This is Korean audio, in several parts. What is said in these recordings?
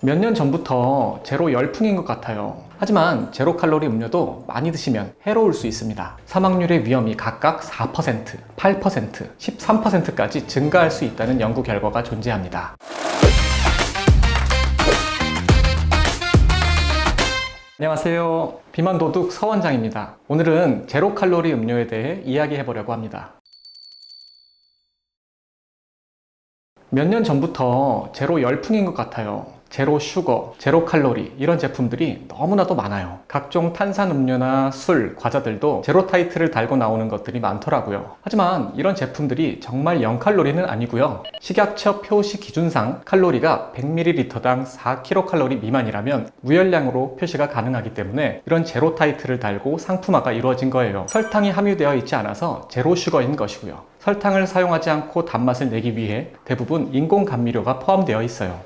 몇 년 전부터 제로 열풍인 것 같아요. 하지만 제로 칼로리 음료도 많이 드시면 해로울 수 있습니다. 사망률의 위험이 각각 4%, 8%, 13%까지 증가할 수 있다는 연구 결과가 존재합니다. 안녕하세요. 비만도둑 서원장입니다. 오늘은 제로 칼로리 음료에 대해 이야기해 보려고 합니다. 몇 년 전부터 제로 열풍인 것 같아요. 제로 슈거, 제로 칼로리 이런 제품들이 너무나도 많아요. 각종 탄산음료나 술, 과자들도 제로 타이틀을 달고 나오는 것들이 많더라고요. 하지만 이런 제품들이 정말 0칼로리는 아니고요. 식약처 표시 기준상 칼로리가 100ml당 4kcal 미만이라면 무열량으로 표시가 가능하기 때문에 이런 제로 타이틀을 달고 상품화가 이루어진 거예요. 설탕이 함유되어 있지 않아서 제로 슈거인 것이고요. 설탕을 사용하지 않고 단맛을 내기 위해 대부분 인공 감미료가 포함되어 있어요.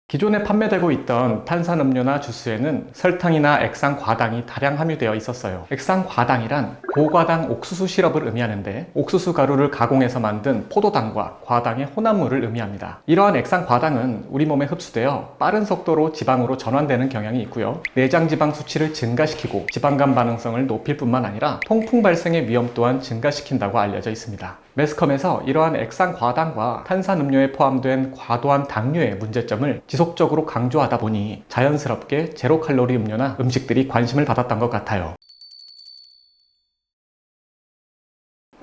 기존에 판매되고 있던 탄산음료나 주스에는 설탕이나 액상 과당이 다량 함유되어 있었어요. 액상 과당이란 고과당 옥수수 시럽을 의미하는데 옥수수 가루를 가공해서 만든 포도당과 과당의 혼합물을 의미합니다. 이러한 액상 과당은 우리 몸에 흡수되어 빠른 속도로 지방으로 전환되는 경향이 있고요. 내장 지방 수치를 증가시키고 지방간 반응성을 높일 뿐만 아니라 통풍 발생의 위험 또한 증가시킨다고 알려져 있습니다. 매스컴에서 이러한 액상 과당과 탄산음료에 포함된 과도한 당류의 문제점을 지속적으로 강조하다 보니 자연스럽게 제로 칼로리 음료나 음식들이 관심을 받았던 것 같아요.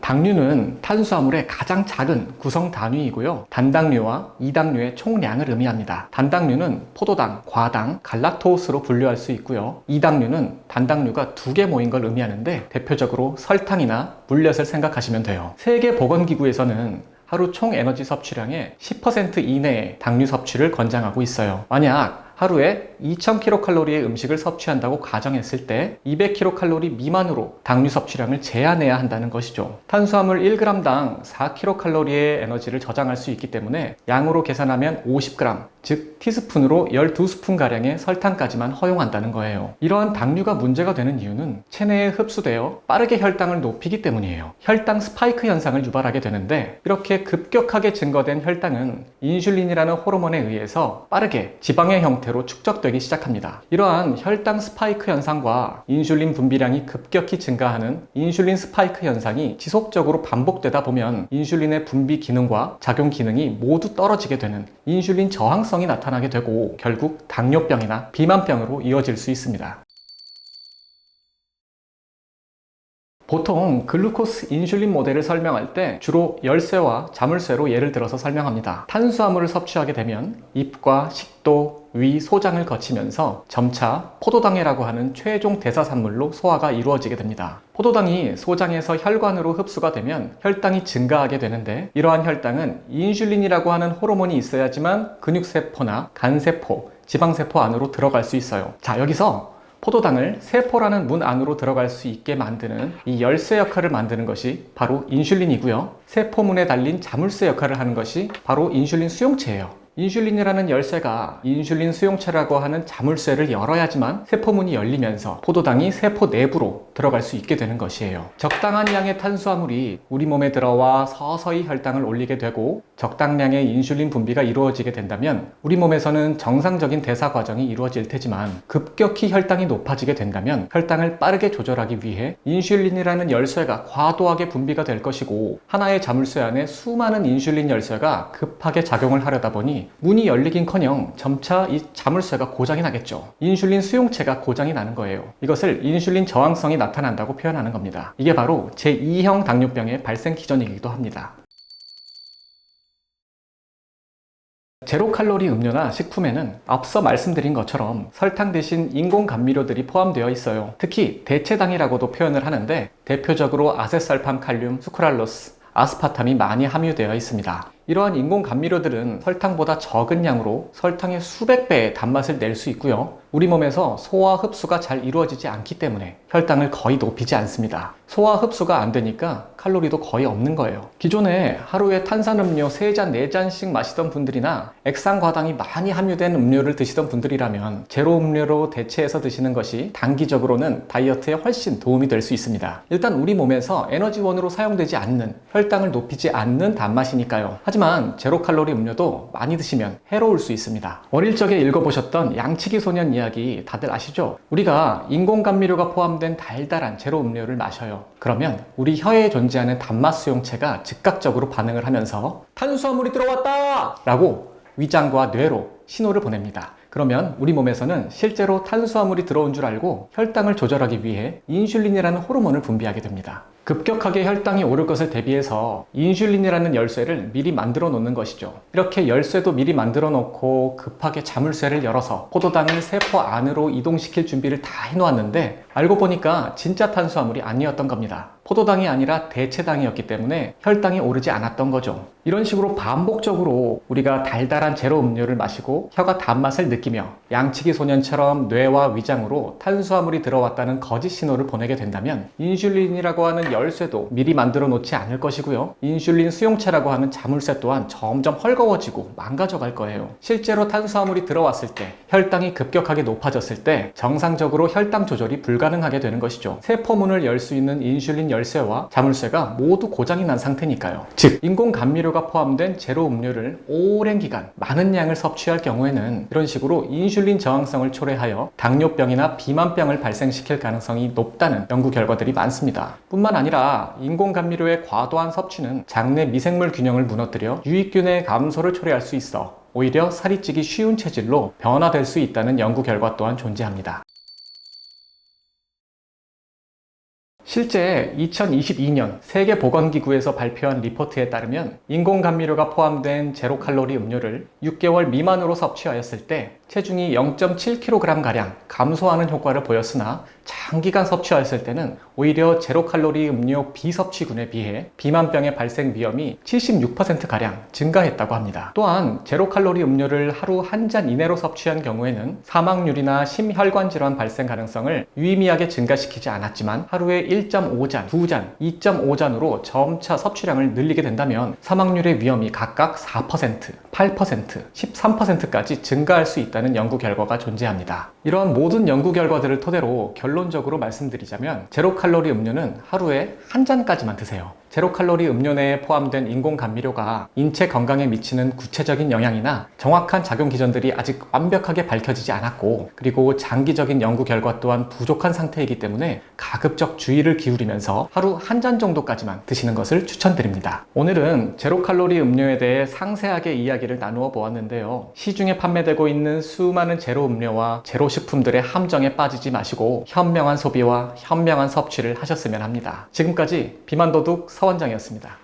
당류는 탄수화물의 가장 작은 구성 단위이고요. 단당류와 이당류의 총량을 의미합니다. 단당류는 포도당, 과당, 갈락토스로 분류할 수 있고요. 이당류는 단당류가 2개 모인 걸 의미하는데 대표적으로 설탕이나 물엿을 생각하시면 돼요. 세계보건기구에서는 하루 총 에너지 섭취량의 10% 이내의 당류 섭취를 권장하고 있어요. 만약 하루에 2000kcal의 음식을 섭취한다고 가정했을 때 200kcal 미만으로 당류 섭취량을 제한해야 한다는 것이죠. 탄수화물 1g당 4kcal의 에너지를 저장할 수 있기 때문에 양으로 계산하면 50g, 즉 티스푼으로 12스푼가량의 설탕까지만 허용한다는 거예요. 이러한 당류가 문제가 되는 이유는 체내에 흡수되어 빠르게 혈당을 높이기 때문이에요. 혈당 스파이크 현상을 유발하게 되는데 이렇게 급격하게 증가된 혈당은 인슐린이라는 호르몬에 의해서 빠르게 지방의 형태로 축적되기 시작합니다. 이러한 혈당 스파이크 현상과 인슐린 분비량이 급격히 증가하는 인슐린 스파이크 현상이 지속적으로 반복되다 보면 인슐린의 분비 기능과 작용 기능이 모두 떨어지게 되는 인슐린 저항성이 나타나게 되고 결국 당뇨병이나 비만병으로 이어질 수 있습니다. 보통 글루코스 인슐린 모델을 설명할 때 주로 열쇠와 자물쇠로 예를 들어서 설명합니다. 탄수화물을 섭취하게 되면 입과 식도, 위, 소장을 거치면서 점차 포도당이라고 하는 최종 대사산물로 소화가 이루어지게 됩니다. 포도당이 소장에서 혈관으로 흡수가 되면 혈당이 증가하게 되는데 이러한 혈당은 인슐린이라고 하는 호르몬이 있어야지만 근육세포나 간세포, 지방세포 안으로 들어갈 수 있어요. 자, 여기서 포도당을 세포라는 문 안으로 들어갈 수 있게 만드는 이 열쇠 역할을 만드는 것이 바로 인슐린이고요. 세포문에 달린 자물쇠 역할을 하는 것이 바로 인슐린 수용체예요. 인슐린이라는 열쇠가 인슐린 수용체라고 하는 자물쇠를 열어야지만 세포문이 열리면서 포도당이 세포 내부로 들어갈 수 있게 되는 것이에요. 적당한 양의 탄수화물이 우리 몸에 들어와 서서히 혈당을 올리게 되고 적당량의 인슐린 분비가 이루어지게 된다면 우리 몸에서는 정상적인 대사 과정이 이루어질 테지만 급격히 혈당이 높아지게 된다면 혈당을 빠르게 조절하기 위해 인슐린이라는 열쇠가 과도하게 분비가 될 것이고 하나의 자물쇠 안에 수많은 인슐린 열쇠가 급하게 작용을 하려다 보니 문이 열리긴커녕 점차 이 자물쇠가 고장이 나겠죠. 인슐린 수용체가 고장이 나는 거예요. 이것을 인슐린 저항성이 나타난다고 표현하는 겁니다. 이게 바로 제2형 당뇨병의 발생 기전이기도 합니다. 제로 칼로리 음료나 식품에는 앞서 말씀드린 것처럼 설탕 대신 인공 감미료들이 포함되어 있어요. 특히 대체당이라고도 표현을 하는데 대표적으로 아세살팜 칼륨, 수크랄로스, 아스파탐이 많이 함유되어 있습니다. 이러한 인공 감미료들은 설탕보다 적은 양으로 설탕의 수백 배의 단맛을 낼 수 있고요. 우리 몸에서 소화 흡수가 잘 이루어지지 않기 때문에 혈당을 거의 높이지 않습니다. 소화 흡수가 안 되니까 칼로리도 거의 없는 거예요. 기존에 하루에 탄산음료 3잔, 4잔씩 마시던 분들이나 액상과당이 많이 함유된 음료를 드시던 분들이라면 제로 음료로 대체해서 드시는 것이 단기적으로는 다이어트에 훨씬 도움이 될 수 있습니다. 일단 우리 몸에서 에너지원으로 사용되지 않는, 혈당을 높이지 않는 단맛이니까요. 하지만 제로 칼로리 음료도 많이 드시면 해로울 수 있습니다. 어릴 적에 읽어보셨던 양치기 소년 이야기 다들 아시죠? 우리가 인공 감미료가 포함된 달달한 제로 음료를 마셔요. 그러면 우리 혀에 존재하는 단맛 수용체가 즉각적으로 반응을 하면서 탄수화물이 들어왔다! 라고 위장과 뇌로 신호를 보냅니다. 그러면 우리 몸에서는 실제로 탄수화물이 들어온 줄 알고 혈당을 조절하기 위해 인슐린이라는 호르몬을 분비하게 됩니다. 급격하게 혈당이 오를 것을 대비해서 인슐린이라는 열쇠를 미리 만들어 놓는 것이죠. 이렇게 열쇠도 미리 만들어 놓고 급하게 자물쇠를 열어서 포도당을 세포 안으로 이동시킬 준비를 다 해놓았는데 알고 보니까 진짜 탄수화물이 아니었던 겁니다. 포도당이 아니라 대체당이었기 때문에 혈당이 오르지 않았던 거죠. 이런 식으로 반복적으로 우리가 달달한 제로 음료를 마시고 혀가 단맛을 느끼며 양치기 소년처럼 뇌와 위장으로 탄수화물이 들어왔다는 거짓 신호를 보내게 된다면 인슐린이라고 하는 열쇠도 미리 만들어 놓지 않을 것이고요. 인슐린 수용체라고 하는 자물쇠 또한 점점 헐거워지고 망가져 갈 거예요. 실제로 탄수화물이 들어왔을 때, 혈당이 급격하게 높아졌을 때 정상적으로 혈당 조절이 불가능하게 되는 것이죠. 세포문을 열 수 있는 인슐린 열쇠와 자물쇠가 모두 고장이 난 상태니까요. 즉, 인공 감미료가 포함된 제로 음료를 오랜 기간 많은 양을 섭취할 경우에는 이런 식으로 인슐린 저항성을 초래하여 당뇨병이나 비만병을 발생시킬 가능성이 높다는 연구 결과들이 많습니다. 뿐만 아니라 인공 감미료의 과도한 섭취는 장내 미생물 균형을 무너뜨려 유익균의 감소를 초래할 수 있어 오히려 살이 찌기 쉬운 체질로 변화될 수 있다는 연구 결과 또한 존재합니다. 실제 2022년 세계보건기구에서 발표한 리포트에 따르면 인공 감미료가 포함된 제로 칼로리 음료를 6개월 미만으로 섭취하였을 때 체중이 0.7kg가량 감소하는 효과를 보였으나 장기간 섭취하였을 때는 오히려 제로 칼로리 음료 비섭취군에 비해 비만병의 발생 위험이 76%가량 증가했다고 합니다. 또한 제로 칼로리 음료를 하루 1잔 이내로 섭취한 경우에는 사망률이나 심혈관 질환 발생 가능성을 유의미하게 증가시키지 않았지만 하루에 1.5잔, 2잔, 2.5잔으로 점차 섭취량을 늘리게 된다면 사망률의 위험이 각각 4%, 8%, 13%까지 증가할 수 있다는 연구 결과가 존재합니다. 이러한 모든 연구 결과들을 토대로 결론적으로 말씀드리자면 제로 칼로리 음료는 하루에 1잔까지만 드세요. 제로 칼로리 음료 내에 포함된 인공 감미료가 인체 건강에 미치는 구체적인 영향이나 정확한 작용 기전들이 아직 완벽하게 밝혀지지 않았고, 그리고 장기적인 연구 결과 또한 부족한 상태이기 때문에 가급적 주의를 기울이면서 하루 1잔 정도까지만 드시는 것을 추천드립니다. 오늘은 제로 칼로리 음료에 대해 상세하게 이야기를 나누어 보았는데요. 시중에 판매되고 있는 수많은 제로 음료와 제로 식품들의 함정에 빠지지 마시고 현명한 소비와 현명한 섭취를 하셨으면 합니다. 지금까지 비만도둑 서원장이었습니다.